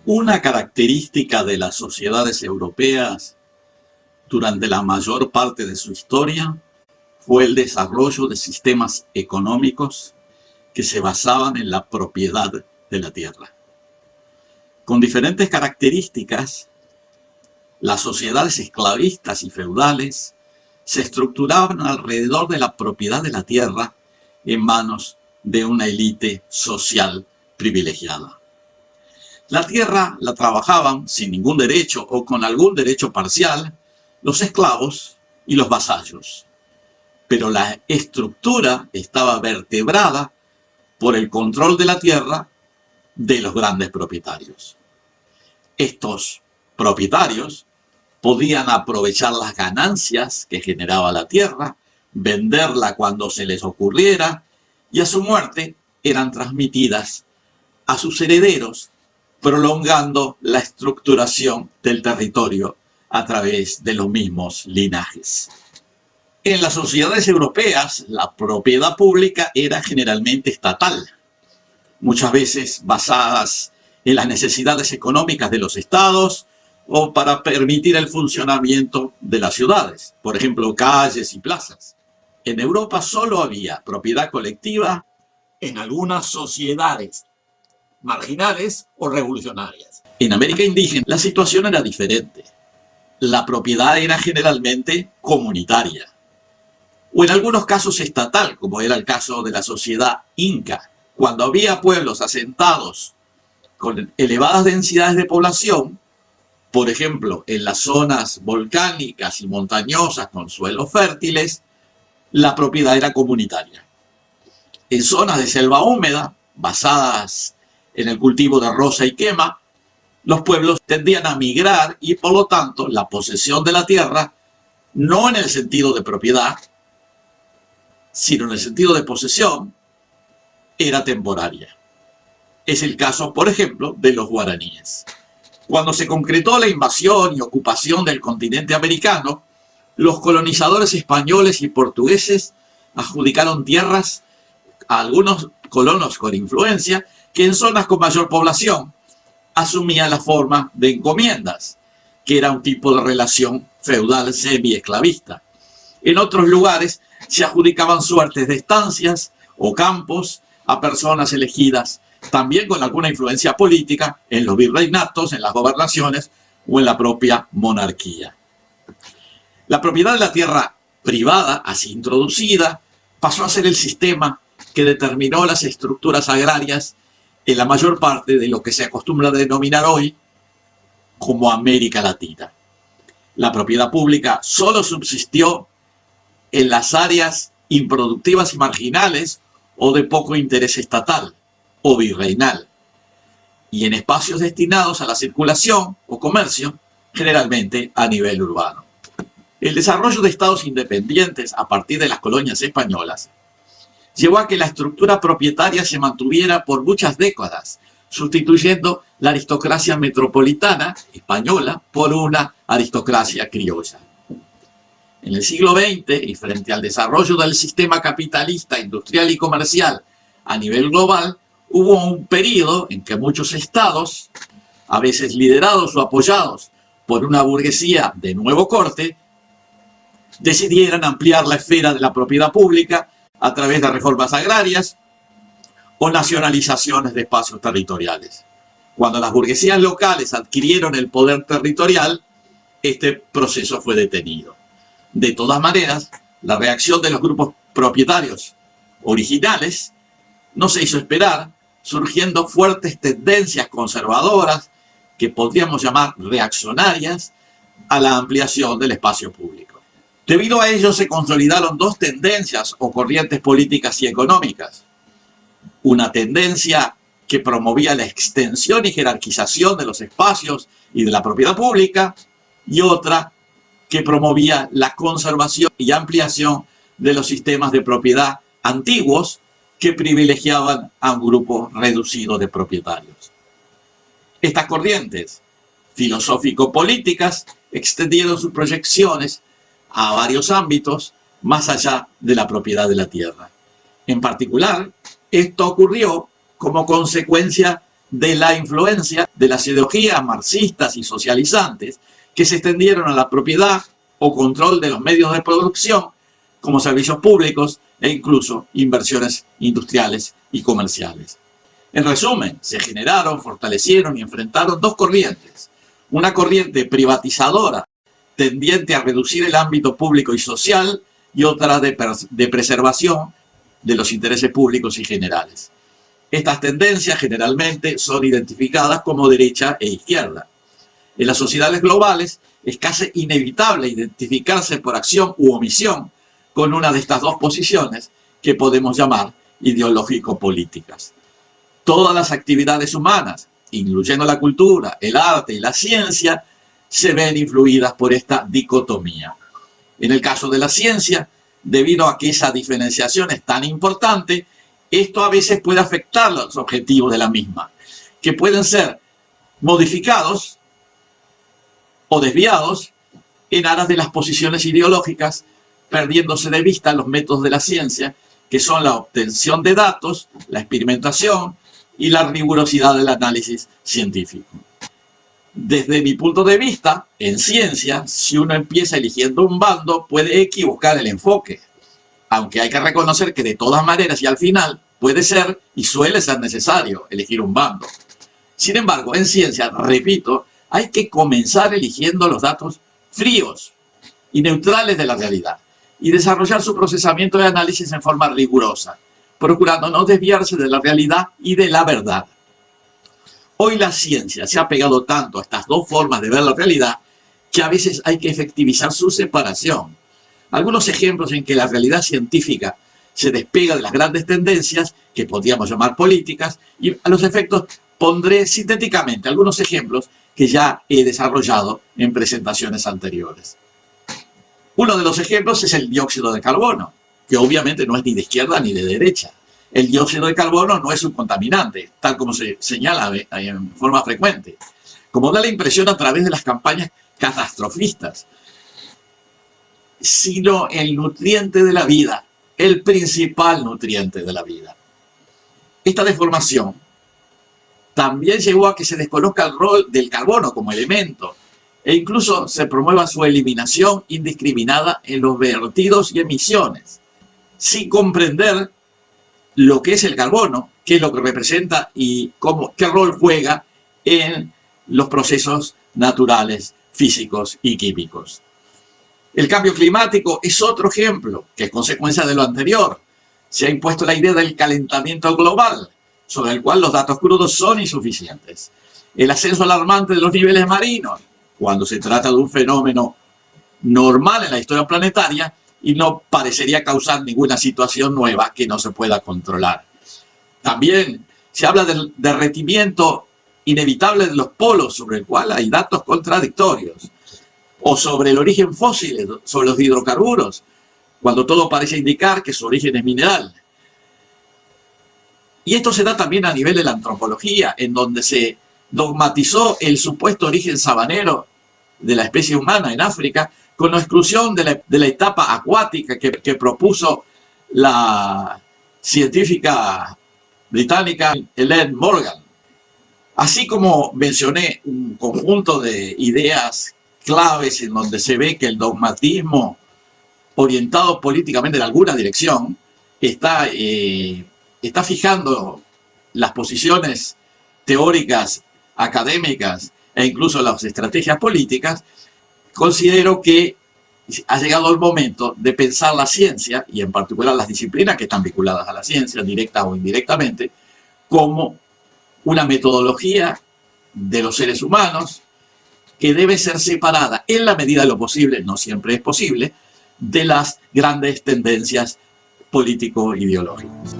Una característica de las sociedades europeas durante la mayor parte de su historia fue el desarrollo de sistemas económicos que se basaban en la propiedad de la tierra. Con diferentes características, las sociedades esclavistas y feudales se estructuraban alrededor de la propiedad de la tierra en manos de una élite social privilegiada. La tierra la trabajaban sin ningún derecho o con algún derecho parcial los esclavos y los vasallos, pero la estructura estaba vertebrada por el control de la tierra de los grandes propietarios. Estos propietarios podían aprovechar las ganancias que generaba la tierra, venderla cuando se les ocurriera, y a su muerte eran transmitidas a sus herederos, prolongando la estructuración del territorio a través de los mismos linajes. En las sociedades europeas, la propiedad pública era generalmente estatal, muchas veces basadas en las necesidades económicas de los estados o para permitir el funcionamiento de las ciudades, por ejemplo, calles y plazas. En Europa solo había propiedad colectiva en algunas sociedades marginales o revolucionarias. En América indígena la situación era diferente. La propiedad era generalmente comunitaria, o en algunos casos estatal, como era el caso de la sociedad inca. Cuando había pueblos asentados con elevadas densidades de población, por ejemplo, en las zonas volcánicas y montañosas con suelos fértiles, la propiedad era comunitaria. En zonas de selva húmeda, basadas en el cultivo de roza y quema, los pueblos tendían a migrar y por lo tanto la posesión de la tierra, no en el sentido de propiedad, sino en el sentido de posesión, era temporaria. Es el caso, por ejemplo, de los guaraníes. Cuando se concretó la invasión y ocupación del continente americano, los colonizadores españoles y portugueses adjudicaron tierras a algunos colonos con influencia que en zonas con mayor población asumían la forma de encomiendas, que era un tipo de relación feudal semi-esclavista. En otros lugares se adjudicaban suertes de estancias o campos a personas elegidas, también con alguna influencia política en los virreinatos, en las gobernaciones o en la propia monarquía. La propiedad de la tierra privada, así introducida, pasó a ser el sistema que determinó las estructuras agrarias en la mayor parte de lo que se acostumbra a denominar hoy como América Latina. La propiedad pública solo subsistió en las áreas improductivas y marginales o de poco interés estatal o virreinal, y en espacios destinados a la circulación o comercio, generalmente a nivel urbano. El desarrollo de estados independientes a partir de las colonias españolas llevó a que la estructura propietaria se mantuviera por muchas décadas, sustituyendo la aristocracia metropolitana española por una aristocracia criolla. En el siglo XX, y frente al desarrollo del sistema capitalista, industrial y comercial a nivel global, hubo un periodo en que muchos estados, a veces liderados o apoyados por una burguesía de nuevo corte, decidieran ampliar la esfera de la propiedad pública a través de reformas agrarias o nacionalizaciones de espacios territoriales. Cuando las burguesías locales adquirieron el poder territorial, este proceso fue detenido. De todas maneras, la reacción de los grupos propietarios originales no se hizo esperar, surgiendo fuertes tendencias conservadoras que podríamos llamar reaccionarias a la ampliación del espacio público. Debido a ello se consolidaron dos tendencias o corrientes políticas y económicas. Una tendencia que promovía la extensión y jerarquización de los espacios y de la propiedad pública, y otra que promovía la conservación y ampliación de los sistemas de propiedad antiguos que privilegiaban a un grupo reducido de propietarios. Estas corrientes filosófico-políticas extendieron sus proyecciones a varios ámbitos más allá de la propiedad de la tierra. En particular, esto ocurrió como consecuencia de la influencia de las ideologías marxistas y socializantes que se extendieron a la propiedad o control de los medios de producción como servicios públicos e incluso inversiones industriales y comerciales. En resumen, se generaron, fortalecieron y enfrentaron dos corrientes. Una corriente privatizadora tendiente a reducir el ámbito público y social y otra de preservación de los intereses públicos y generales. Estas tendencias generalmente son identificadas como derecha e izquierda. En las sociedades globales es casi inevitable identificarse por acción u omisión con una de estas dos posiciones que podemos llamar ideológico-políticas. Todas las actividades humanas, incluyendo la cultura, el arte y la ciencia, se ven influidas por esta dicotomía. En el caso de la ciencia, debido a que esa diferenciación es tan importante, esto a veces puede afectar los objetivos de la misma, que pueden ser modificados o desviados en aras de las posiciones ideológicas, perdiéndose de vista los métodos de la ciencia, que son la obtención de datos, la experimentación y la rigurosidad del análisis científico. Desde mi punto de vista, en ciencia, si uno empieza eligiendo un bando, puede equivocar el enfoque, aunque hay que reconocer que de todas maneras y al final puede ser y suele ser necesario elegir un bando. Sin embargo, en ciencia, repito, hay que comenzar eligiendo los datos fríos y neutrales de la realidad y desarrollar su procesamiento de análisis en forma rigurosa, procurando no desviarse de la realidad y de la verdad. Hoy la ciencia se ha pegado tanto a estas dos formas de ver la realidad que a veces hay que efectivizar su separación. Algunos ejemplos en que la realidad científica se despega de las grandes tendencias, que podríamos llamar políticas, y a los efectos pondré sintéticamente algunos ejemplos que ya he desarrollado en presentaciones anteriores. Uno de los ejemplos es el dióxido de carbono, que obviamente no es ni de izquierda ni de derecha. El dióxido de carbono no es un contaminante, tal como se señala en forma frecuente, como da la impresión a través de las campañas catastrofistas, sino el nutriente de la vida, el principal nutriente de la vida. Esta deformación también llevó a que se desconozca el rol del carbono como elemento e incluso se promueva su eliminación indiscriminada en los vertidos y emisiones, sin comprender lo que es el carbono, qué es lo que representa y qué rol juega en los procesos naturales, físicos y químicos. El cambio climático es otro ejemplo, que es consecuencia de lo anterior. Se ha impuesto la idea del calentamiento global, sobre el cual los datos crudos son insuficientes. El ascenso alarmante de los niveles marinos, cuando se trata de un fenómeno normal en la historia planetaria y no parecería causar ninguna situación nueva que no se pueda controlar. También se habla del derretimiento inevitable de los polos, sobre el cual hay datos contradictorios, o sobre el origen fósil, sobre los hidrocarburos, cuando todo parece indicar que su origen es mineral. Y esto se da también a nivel de la antropología, en donde se dogmatizó el supuesto origen sabanero de la especie humana en África, con la exclusión de la etapa acuática que propuso la científica británica Ellen Morgan. Así como mencioné un conjunto de ideas claves en donde se ve que el dogmatismo orientado políticamente en alguna dirección está fijando las posiciones teóricas, académicas e incluso las estrategias políticas, considero que ha llegado el momento de pensar la ciencia, y en particular las disciplinas que están vinculadas a la ciencia, directa o indirectamente, como una metodología de los seres humanos que debe ser separada en la medida de lo posible, no siempre es posible, de las grandes tendencias político-ideológicas.